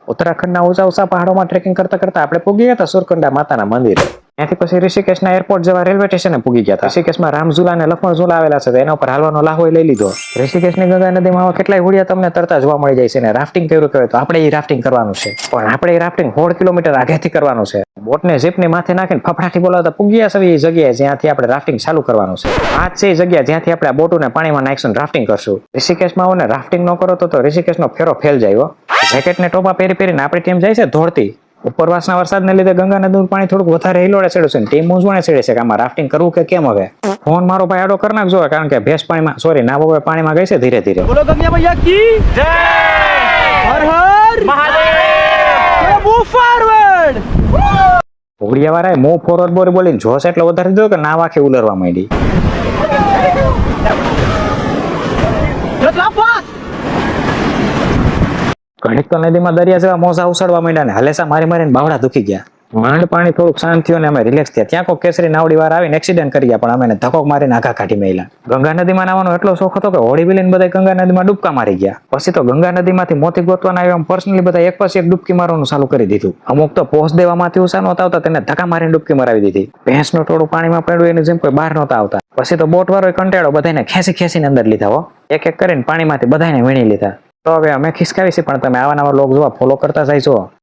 ઉત્તરાખંડના ઊંચા ઊંચા પહાડોમાં ટ્રેકિંગ કરતા કરતા આપણે પૂગી ગયા હતા સુરકંડા માતાના મંદિરે. ત્યાંથી પછી ઋષિકેશના એરપોર્ટ જેવા રેલવે સ્ટેશને પૂગી ગયા હતા. ઋષિકેશમાં રામઝુલા અને લક્ષ્મણ ઝુલા આવેલા છે, એના ઉપર હાલવાનો લાહો લઈ લીધો. ઋષિકેશની ગંગા નદીમાં કેટલાય હોડિયા તમને તરતા જોવા મળી જાય છે ને રાફ્ટિંગ કર્યું કહેવાય તો આપણે એ રાફ્ટિંગ કરવાનું છે. પણ આપણે એ રાફ્ટિંગ 16 કિલોમીટર આગેથી કરવાનું છે. બોટને ઝીપની માથે નાખીને ફફડાટી બોલાવતા પૂગ્યા છે એ જગ્યાએ જ્યાંથી આપણે રાફ્ટિંગ ચાલુ કરવાનું છે. આ છે એ જગ્યા જ્યાંથી આપણે આ બોટોને પાણીમાં નાખીશું રાફ્ટિંગ કરશું. ઋષિકેશમાં આવો ને રાફ્ટિંગ ન કરો તો ઋષિકેશનો ફેરો ફેલ જાય હો. જેકેટ ને ટોપા પહેરીને આપણી ટીમ જાય છે ધોળતી. ઉપરવાસના વરસાદને લીધે ગંગા નદીનું પાણી થોડુંક વધારે હિલોડે ચડ્યું છે. ટીમ મૂંઝવણે ચડે છે કે આમાં રાફ્ટિંગ કરવું કે કેમ હવે. ફોન મારો ભાઈ આડો કરી નાખજો કારણ કે ભેંસ પાણીમાં નાવો પાણીમાં ગઈ છે ધીરે ધીરે. બોલો ગંગા મૈયા કી જય, હર હર મહાદેવ, મૂવ ફોરવર્ડ. ઘોડિયાવાળાએ મૂવ ફોરવર્ડ બોલીને જોશ એટલો વધારી દીધો કે નાવ આખી ઉલરવા માંડી. ઘડીક તો નદીમાં દરિયા જેવા મોજા ઉછળવા માંડ્યા ને હલેસા મારીને બાવડા દુખી ગયા. માંડ પાણી થોડુંક શાંત થયું ને અમે રિલેક્સ થયા. ત્યાં કોઈ કેસરી નાવડી વાર આવીને એક્સિડન્ટ કરી ગયા પણ અમે ધક્કો મારીને આઘા કાઢી મેલ્યા. ગંગા નદીમાં નાવાનો એટલો શોખ હતો કે હોડી વિલીને બધા ગંગા નદીમાં ડૂબકા મારી ગયા. પછી તો ગંગા નદીમાંથી મોતી ગોતવાના આવ્યા પર્સનલી બધા એક પછી એક ડૂબકી મારવાનું ચાલુ કરી દીધું. અમુક તો પોસ દેવામાંથી ઉષા નહોતા આવતા તેને ધક્કા મારીને ડૂબકી મરાવી દીધી. ભેંસનું ટોળું પાણીમાં પડ્યું એની જેમ કોઈ બહાર નહોતા આવતા. પછી તો બોટ વાળો કંટાળો બધાને ખેંચીને અંદર લીધા હો. એક એક કરીને પાણીમાંથી બધાને વીણી લીધા. તો હવે અમે ખિસકાવી છે પણ તમે આવા નવા લોગ જોવા ફોલો કરતા જાય છો.